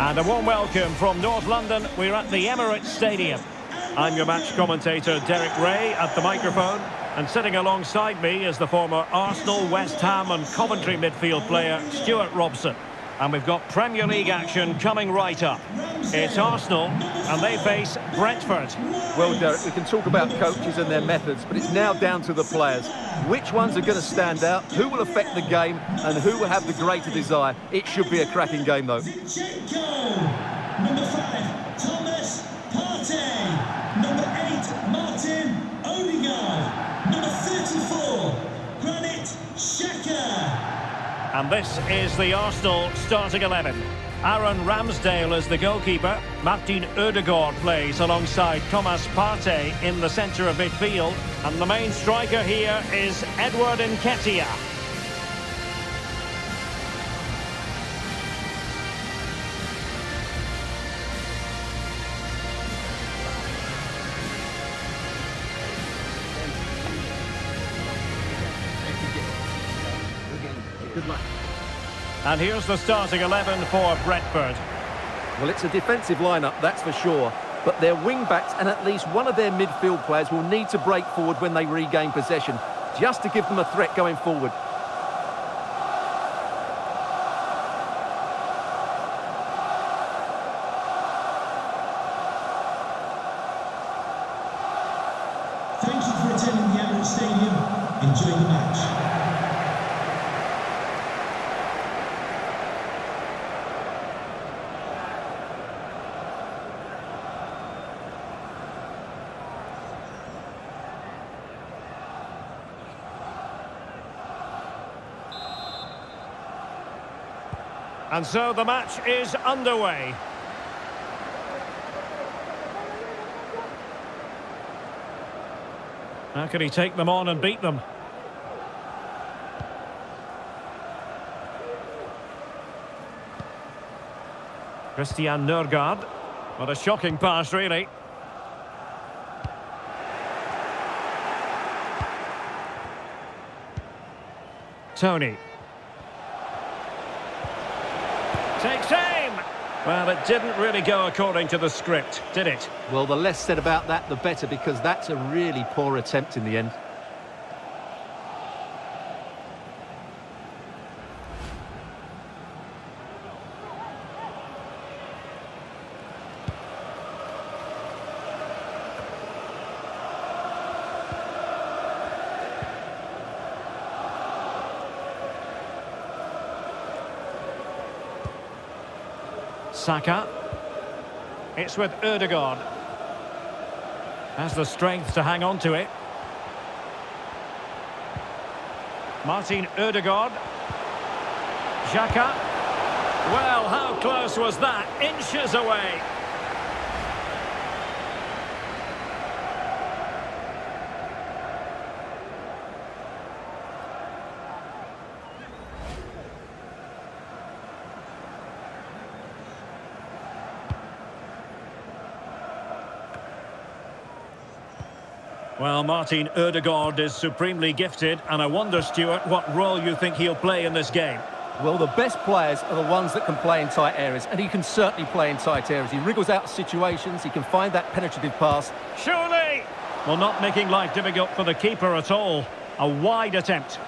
And a warm welcome from North London. We're at the Emirates Stadium. I'm your match commentator, Derek Ray, at the microphone. And sitting alongside me is the former Arsenal, West Ham and Coventry midfield player, Stuart Robson. And we've got Premier League action coming right up. It's Arsenal, and they face Brentford. Well, Derek, we can talk about coaches and their methods, but it's now down to the players. Which ones are going to stand out, who will affect the game, and who will have the greater desire? It should be a cracking game, though. Number 5, Thomas Partey. Number 8, Martin Odegaard. Number 34, Granit Xhaka. And this is the Arsenal starting 11. Aaron Ramsdale is the goalkeeper. Martin Odegaard plays alongside Thomas Partey in the centre of midfield. And the main striker here is Edward Nketiah. Good luck. And here's the starting 11 for Brentford. Well, it's a defensive lineup, that's for sure. But their wing-backs and at least one of their midfield players will need to break forward when they regain possession, just to give them a threat going forward. Thank you for attending the Emirates Stadium. Enjoy the match. And so the match is underway. How can he take them on and beat them? Christian Nørgaard. What a shocking pass, really. Tony. Takes aim! Well, it didn't really go according to the script, did it? Well, the less said about that, the better, because that's a really poor attempt in the end. Saka. It's with Odegaard. Has the strength to hang on to it. Martin Odegaard. Xhaka. Well, how close was that? Inches away. Well, Martin Odegaard is supremely gifted, and I wonder, Stuart, what role you think he'll play in this game? Well, the best players are the ones that can play in tight areas, and he can certainly play in tight areas. He wriggles out of situations, he can find that penetrative pass. Surely! Well, not making life difficult for the keeper at all. A wide attempt.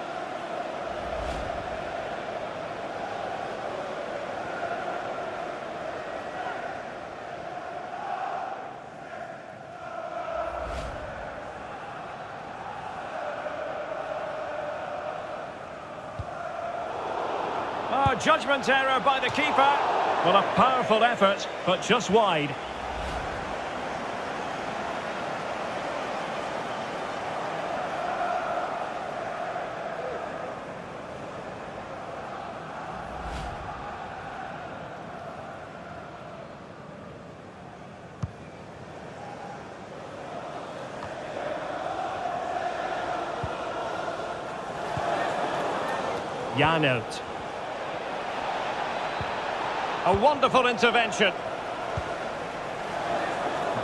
Oh, judgment error by the keeper. Well, a powerful effort, but just wide. Janelt. A wonderful intervention.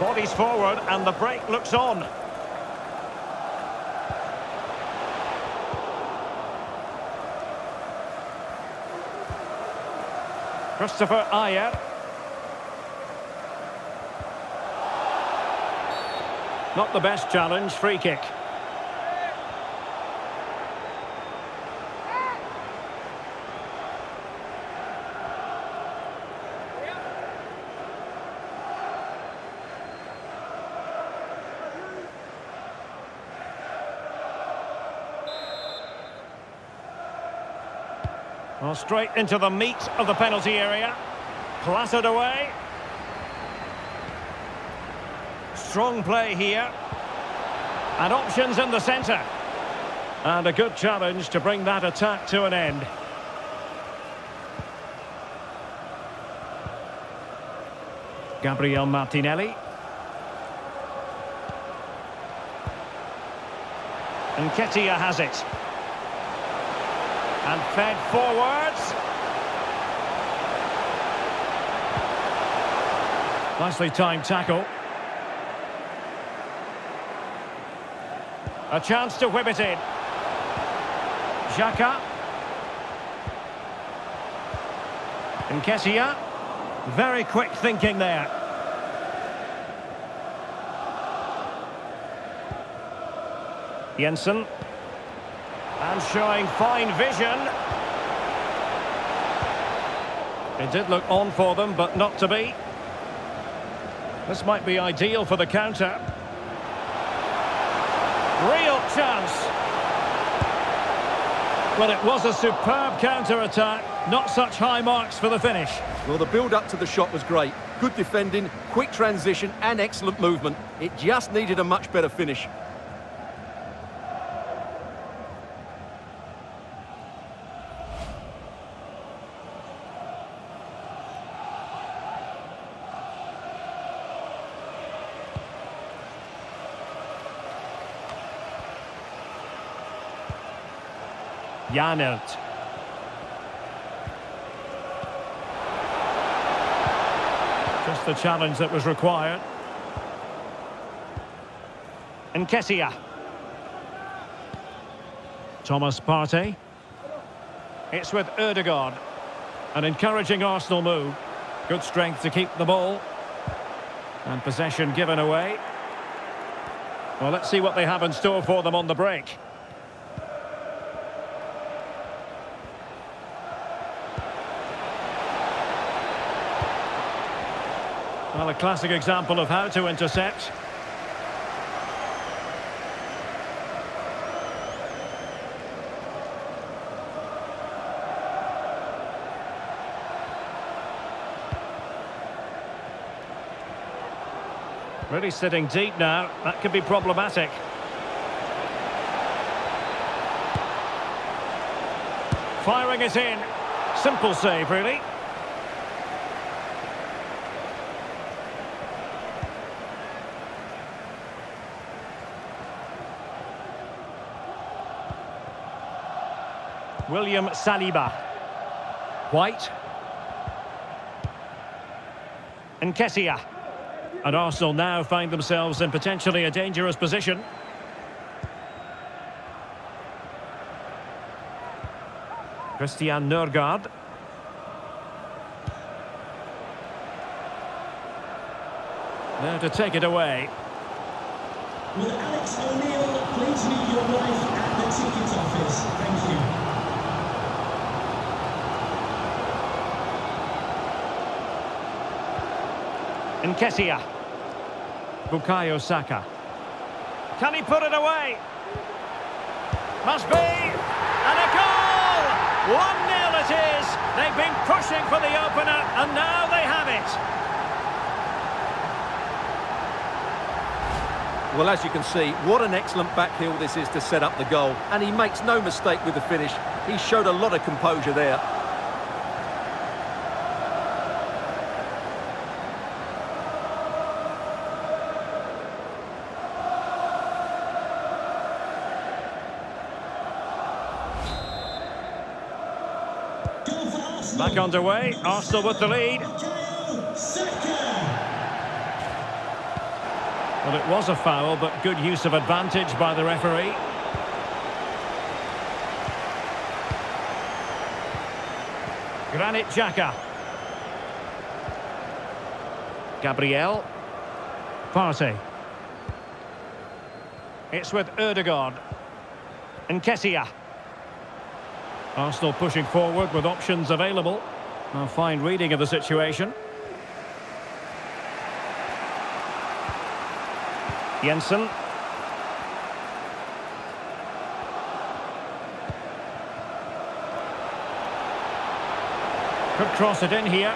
Bodies forward and the break looks on. Christopher Ayer. Not the best challenge, free kick. Well, straight into the meat of the penalty area. Clattered away. Strong play here. And options in the centre. And a good challenge to bring that attack to an end. Gabriel Martinelli. And Nketiah has it. And fed forwards. Nicely timed tackle. A chance to whip it in. Xhaka. Nketiah. Very quick thinking there. Jensen. And showing fine vision. It did look on for them, but not to be. This might be ideal for the counter. Real chance. Well, it was a superb counter-attack. Not such high marks for the finish. Well, the build-up to the shot was great. Good defending, quick transition and excellent movement. It just needed a much better finish. Janelt. Just the challenge that was required. Nketiah. Thomas Partey. It's with Ødegaard. An encouraging Arsenal move. Good strength to keep the ball. And possession given away. Well, let's see what they have in store for them on the break. Well, a classic example of how to intercept. Really sitting deep now. That could be problematic. Firing it in. Simple save, really. William Saliba. White. Nketiah. And Arsenal now find themselves in potentially a dangerous position. Christian Nørgaard. Now to take it away. Will Alex O'Neill please meet your wife at the ticket office? Thank you. Nketiah. Bukayo Saka. Can he put it away? Must be. And a goal! 1-0 it is. They've been pushing for the opener, and now they have it. Well, as you can see, what an excellent backheel this is to set up the goal. And he makes no mistake with the finish. He showed a lot of composure there. Back underway, Arsenal with the lead. Well, it was a foul, but good use of advantage by the referee. Granit Xhaka. Gabriel. Partey. It's with Ødegaard. Nketiah. Arsenal pushing forward with options available. A fine reading of the situation. Jensen. Could cross it in here.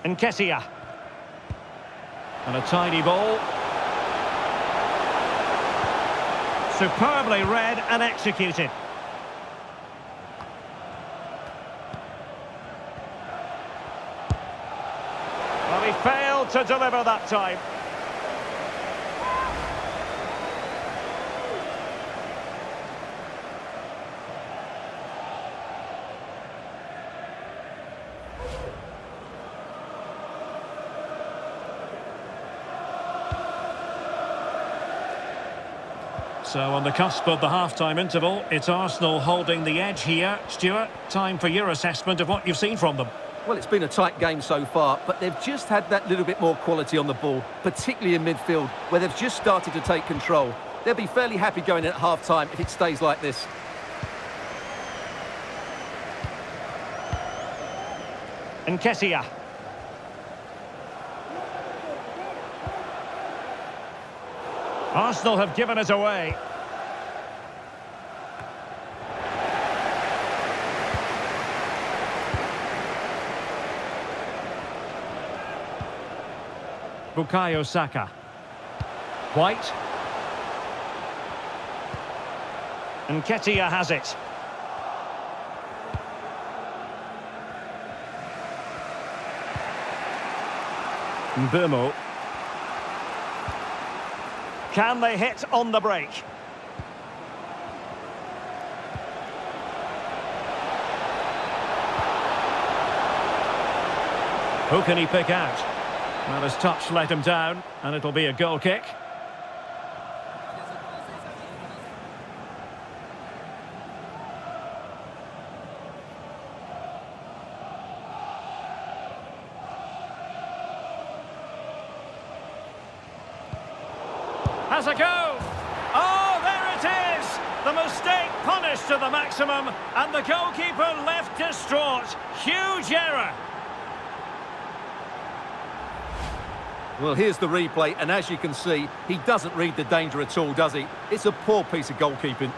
Nketiah. And a tidy ball. Superbly read and executed. Well, he failed to deliver that time. So on the cusp of the half-time interval, it's Arsenal holding the edge here. Stuart, time for your assessment of what you've seen from them. Well, it's been a tight game so far, but they've just had that little bit more quality on the ball, particularly in midfield, where they've just started to take control. They'll be fairly happy going in at half-time if it stays like this. Nketiah. Arsenal have given it away. Bukayo Saka. White. Nketiah has it. Bournemouth. Can they hit on the break? Who can he pick out? Well, his touch let him down, and it'll be a goal kick. Has a go! Oh, there it is! The mistake punished to the maximum, and the goalkeeper left distraught. Huge error! Well, here's the replay, and as you can see, he doesn't read the danger at all, does he? It's a poor piece of goalkeeping.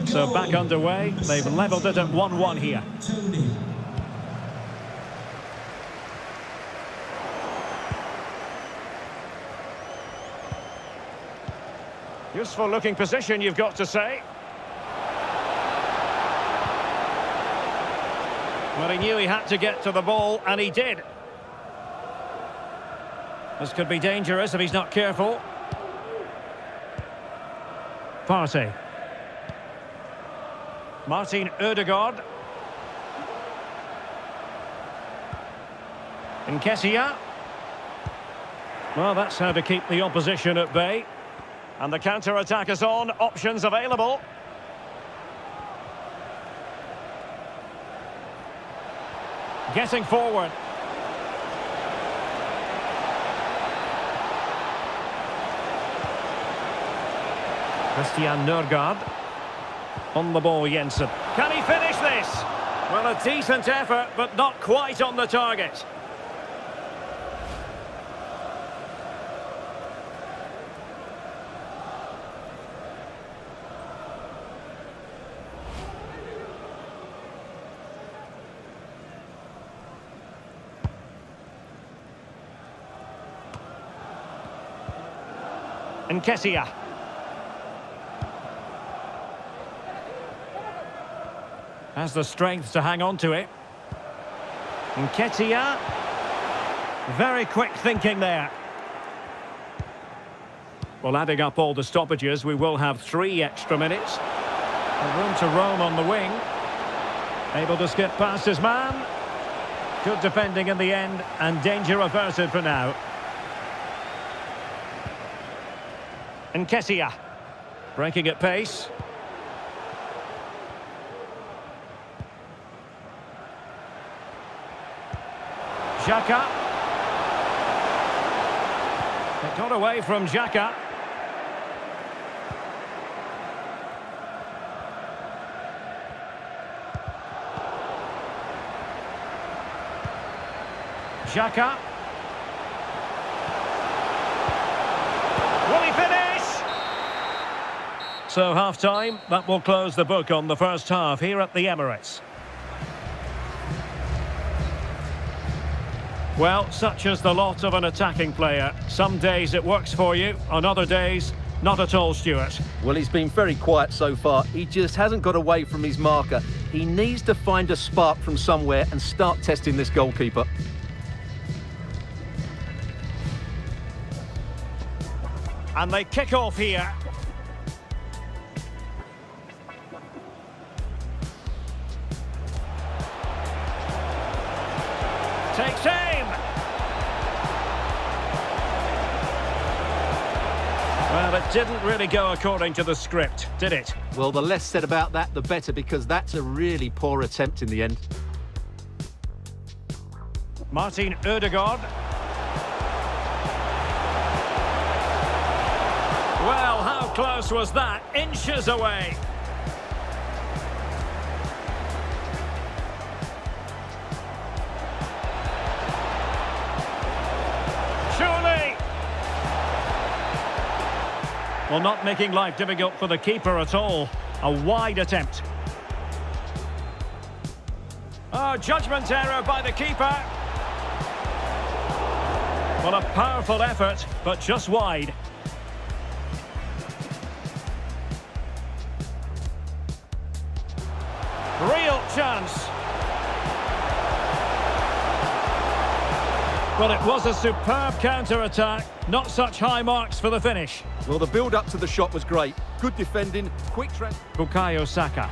So back underway, they've levelled it at 1-1 here. Useful looking position, you've got to say. Well, he knew he had to get to the ball, and he did. This could be dangerous if he's not careful. Partey. Martin Ødegaard. Nketiah. Well, that's how to keep the opposition at bay. And the counter-attack is on, options available. Getting forward. Christian Nørgaard. On the ball, Jensen. Can he finish this? Well, a decent effort, but not quite on the target. Nketiah. Has the strength to hang on to it. Nketiah. Very quick thinking there. Well, adding up all the stoppages, we will have 3 extra minutes. Room to roam on the wing. Able to skip past his man. Good defending in the end, and danger averted for now. Nketiah, breaking at pace. Xhaka. It got away from Xhaka. Xhaka. Will he finish? So half-time, that will close the book on the first half here at the Emirates. Well, such is the lot of an attacking player. Some days it works for you, on other days, not at all, Stuart. Well, he's been very quiet so far. He just hasn't got away from his marker. He needs to find a spark from somewhere and start testing this goalkeeper. And they kick off here. Takes aim. Well, it didn't really go according to the script, did it? Well, the less said about that, the better, because that's a really poor attempt in the end. Martin Ødegaard. Well, how close was that? Inches away. Surely. Well, not making life difficult for the keeper at all. A wide attempt. Oh, judgment error by the keeper. Well, a powerful effort, but just wide. Real chance. Well, it was a superb counter-attack. Not such high marks for the finish. Well, the build-up to the shot was great. Good defending, quick trans... Bukayo Saka.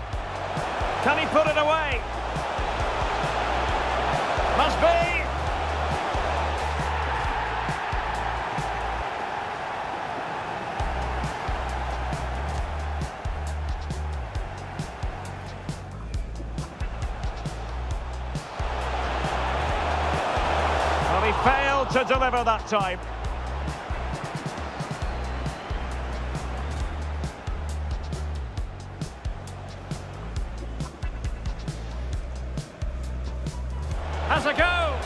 Can he put it away? Must be. Well, he failed to deliver that time. Has a go.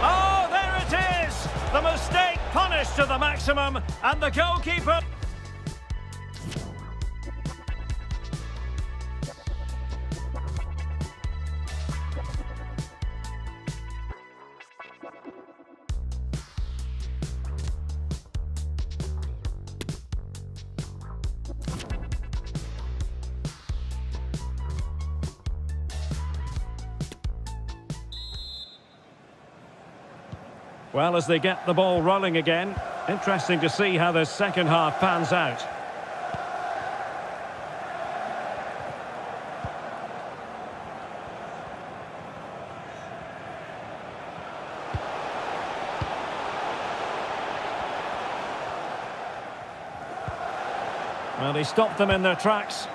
Oh, there it is. The mistake punished to the maximum, and the goalkeeper... Well, as they get the ball rolling again, interesting to see how the second half pans out. Well, he stopped them in their tracks.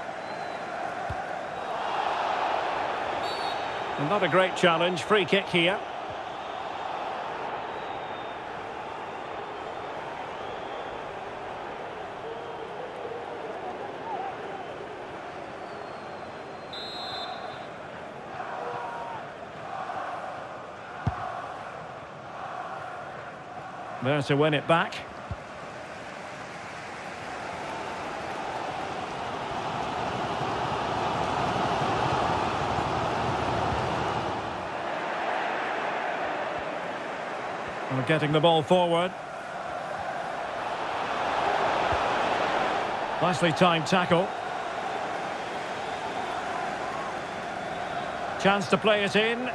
And not a great challenge, free kick here. There to win it back. We're getting the ball forward. Nicely timed tackle. Chance to play it in.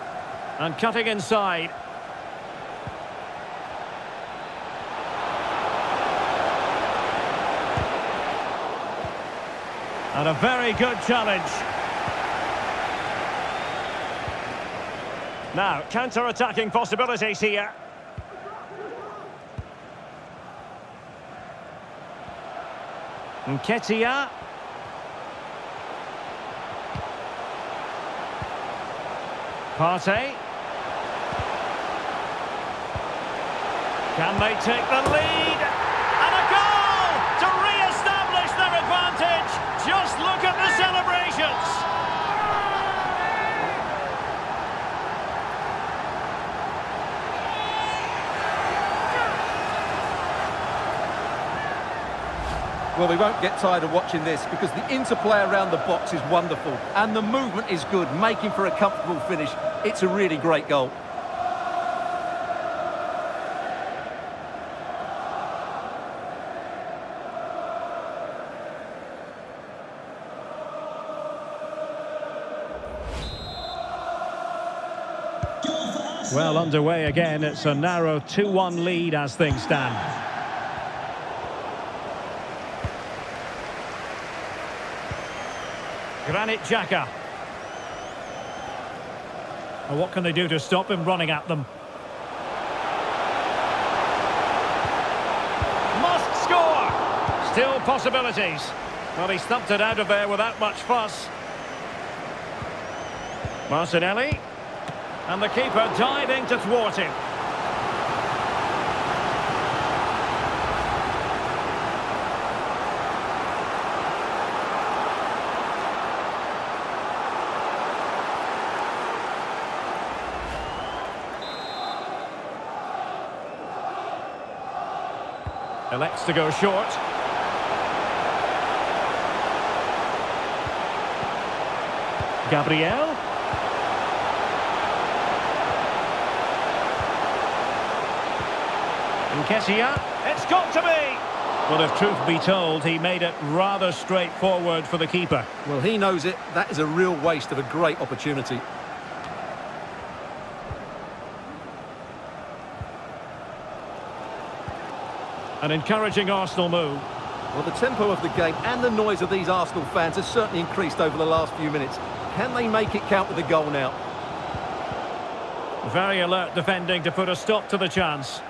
And cutting inside. And a very good challenge. Now, counter-attacking possibilities here. Nketiah. Partey. Can they take the lead? And a goal to re-establish their advantage. Just look at the celebrations. Well, we won't get tired of watching this because the interplay around the box is wonderful and the movement is good, making for a comfortable finish. It's a really great goal. Well, underway again. It's a narrow 2-1 lead as things stand. Granit Xhaka. Well, what can they do to stop him running at them? Must score! Still possibilities. Well, he stumped it out of there without much fuss. Martinelli. And the keeper diving to thwart him. Elects to go short. Gabriel. Nketiah. It's got to be! Well, if truth be told, he made it rather straightforward for the keeper. Well, he knows it. That is a real waste of a great opportunity. An encouraging Arsenal move. Well, the tempo of the game and the noise of these Arsenal fans has certainly increased over the last few minutes. Can they make it count with a goal now? Very alert defending to put a stop to the chance.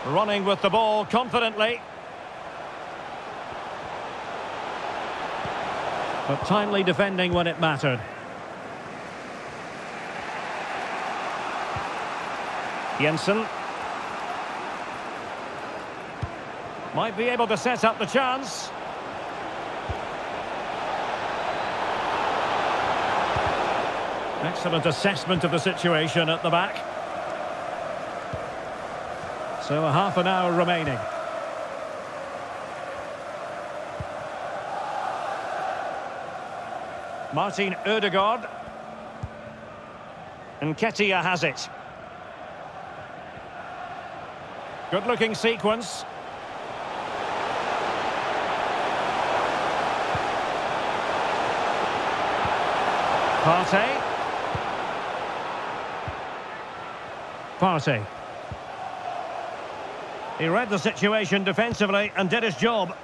Running with the ball confidently. But timely defending when it mattered. Jensen. Might be able to set up the chance. Excellent assessment of the situation at the back. So a half an hour remaining. Martin Ødegaard. Nketiah has it. Good-looking sequence. Partey. He read the situation defensively and did his job.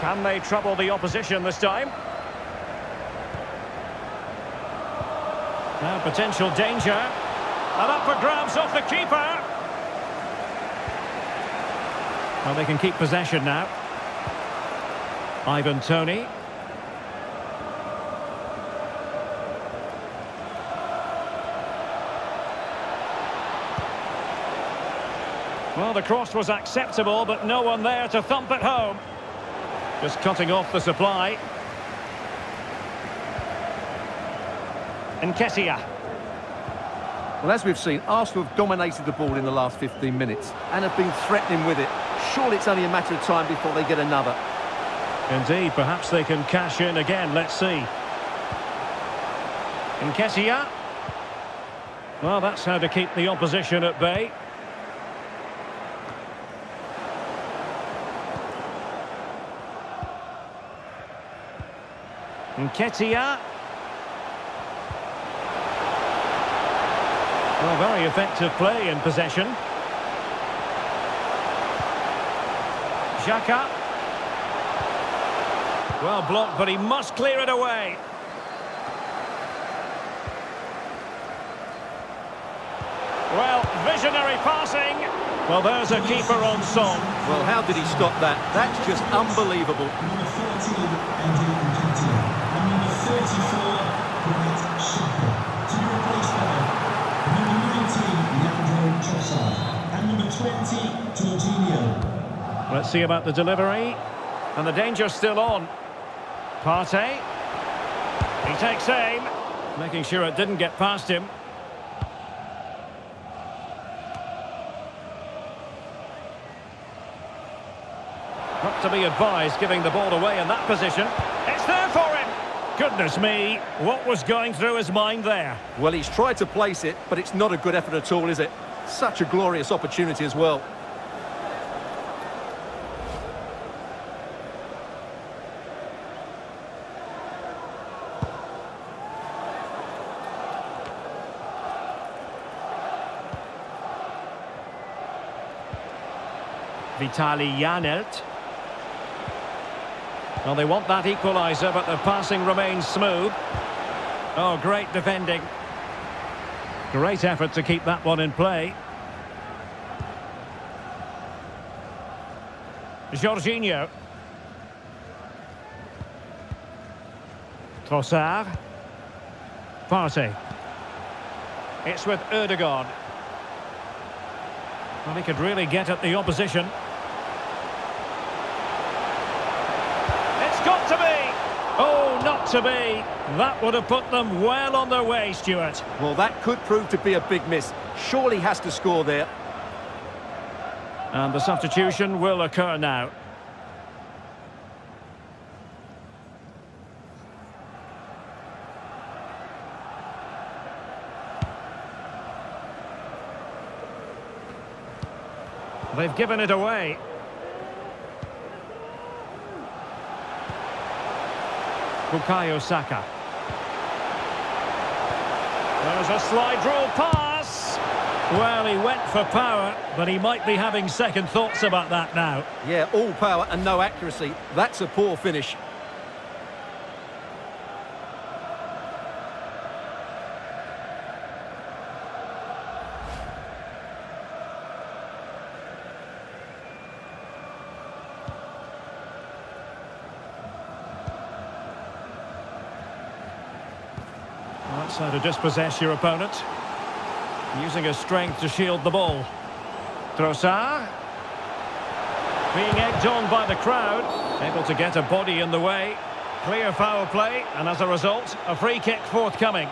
Can they trouble the opposition this time? Now potential danger. And up for grabs off the keeper. Well, they can keep possession now. Ivan Toney. Well, the cross was acceptable, but no one there to thump it home. Just cutting off the supply. Nketiah. Well, as we've seen, Arsenal have dominated the ball in the last 15 minutes and have been threatening with it. Surely it's only a matter of time before they get another. Indeed, perhaps they can cash in again. Let's see. Nketiah. Well, that's how to keep the opposition at bay. Nketiah. Well, very effective play in possession. Xhaka. Well blocked, but he must clear it away. Well, visionary passing. Well, there's a keeper on song. Well, how did he stop that? That's just unbelievable. Number 14, Eddie Nketiah. And number 34, Granit Xhaka. To be replaced by number 19, Leandro Trossard. And number 20, Jorginho. Let's see about the delivery. And the danger's still on. Partey. He takes aim, making sure it didn't get past him. Not to be advised giving the ball away in that position. It's there for him! Goodness me, what was going through his mind there? Well, he's tried to place it, but it's not a good effort at all, is it? Such a glorious opportunity as well. Vitali Janelt. Well, they want that equaliser, but the passing remains smooth. Oh, great defending. Great effort to keep that one in play. Jorginho. Trossard. Partey. It's with Ødegaard. Well, he could really get at the opposition. It's got to be! Oh, not to be! That would have put them well on their way, Stuart. Well, that could prove to be a big miss. Surely has to score there. And the substitution will occur now. They've given it away. Bukayo Saka. There's a slide rule pass. Well, he went for power, but he might be having second thoughts about that now. Yeah, all power and no accuracy. That's a poor finish. That's how to dispossess your opponent. Using his strength to shield the ball. Trossard. Being egged on by the crowd. Able to get a body in the way. Clear foul play, and as a result, a free kick forthcoming.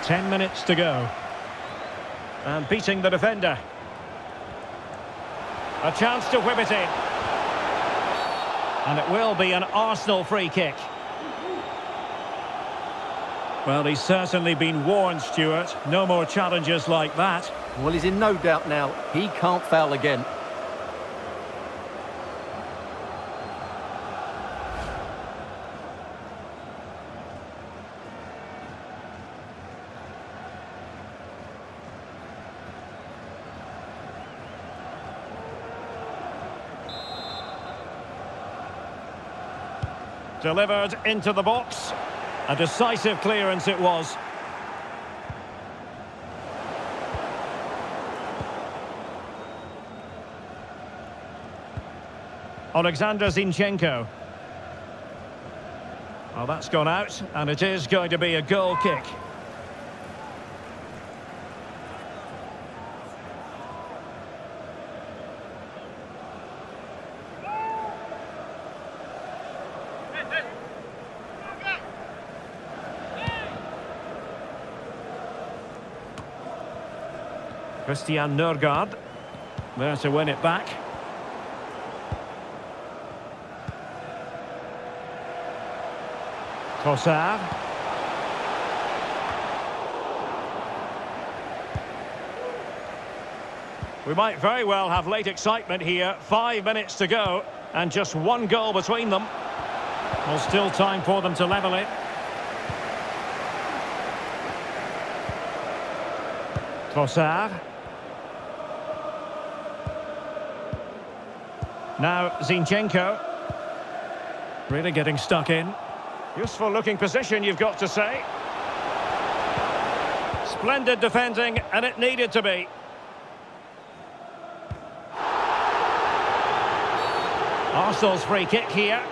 Ten minutes to go. And beating the defender. A chance to whip it in. And it will be an Arsenal free kick. Well, he's certainly been warned, Stuart. No more challenges like that. Well, he's in no doubt now. He can't foul again. Delivered into the box. A decisive clearance it was. Alexander Zinchenko. Well, that's gone out, and it is going to be a goal kick. Christian Nørgaard there to win it back. Trossard. We might very well have late excitement here. 5 minutes to go and just one goal between them. Well, still time for them to level it. Trossard. Now Zinchenko. Really getting stuck in. Useful looking position, you've got to say. Splendid defending, and it needed to be. Arsenal's free kick here.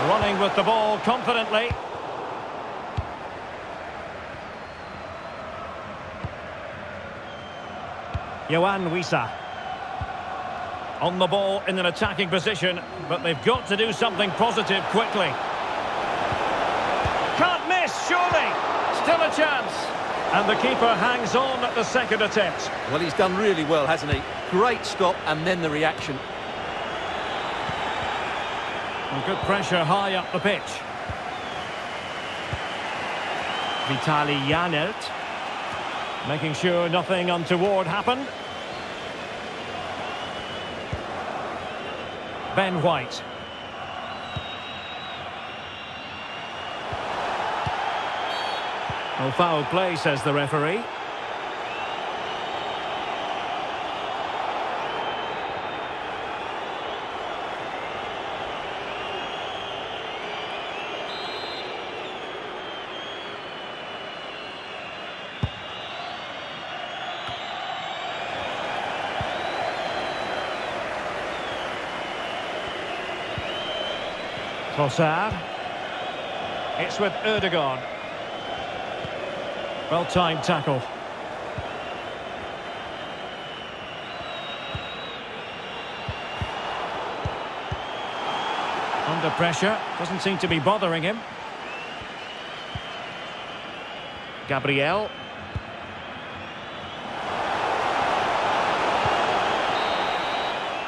Running with the ball confidently. Yohan Wissa. On the ball in an attacking position, but they've got to do something positive quickly. Can't miss, surely. Still a chance. And the keeper hangs on at the second attempt. Well, he's done really well, hasn't he? Great stop and then the reaction. And good pressure high up the pitch. Vitali Janelt. Making sure nothing untoward happened. Ben White. Oh, foul play, says the referee. Trossard. It's with Ødegaard. Well-timed tackle. Under pressure. Doesn't seem to be bothering him. Gabriel.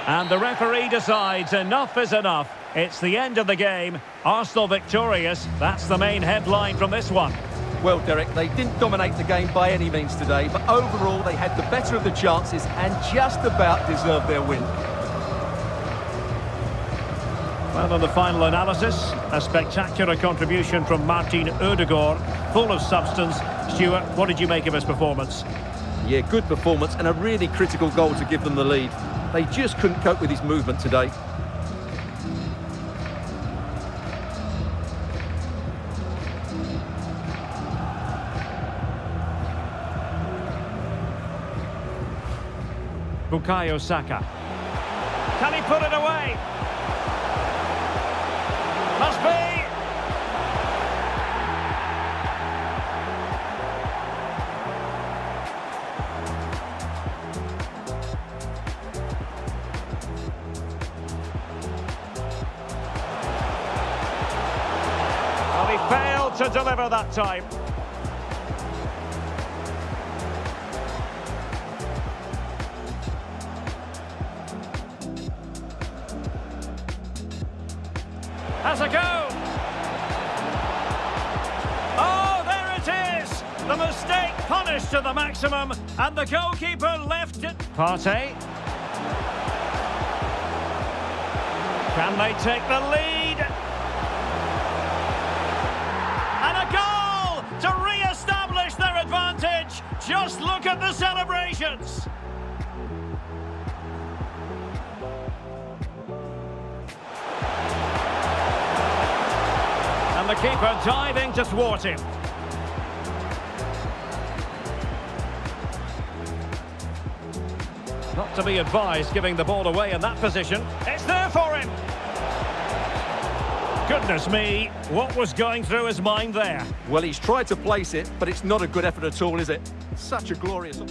And the referee decides enough is enough. It's the end of the game. Arsenal victorious. That's the main headline from this one. Well, Derek, they didn't dominate the game by any means today, but overall they had the better of the chances and just about deserved their win. Well, on the final analysis, a spectacular contribution from Martin Ødegaard, full of substance. Stuart, what did you make of his performance? Yeah, good performance and a really critical goal to give them the lead. They just couldn't cope with his movement today. Bukayo Saka. Can he put it away? Must be! Well, he failed to deliver that time. Has a go. Oh, there it is. The mistake punished to the maximum, and the goalkeeper left it. Partey. Can they take the lead? And a goal to re-establish their advantage. Just look at the celebrations. And the keeper diving to thwart him. Not to be advised giving the ball away in that position. It's there for him! Goodness me, what was going through his mind there? Well, he's tried to place it, but it's not a good effort at all, is it? Such a glorious...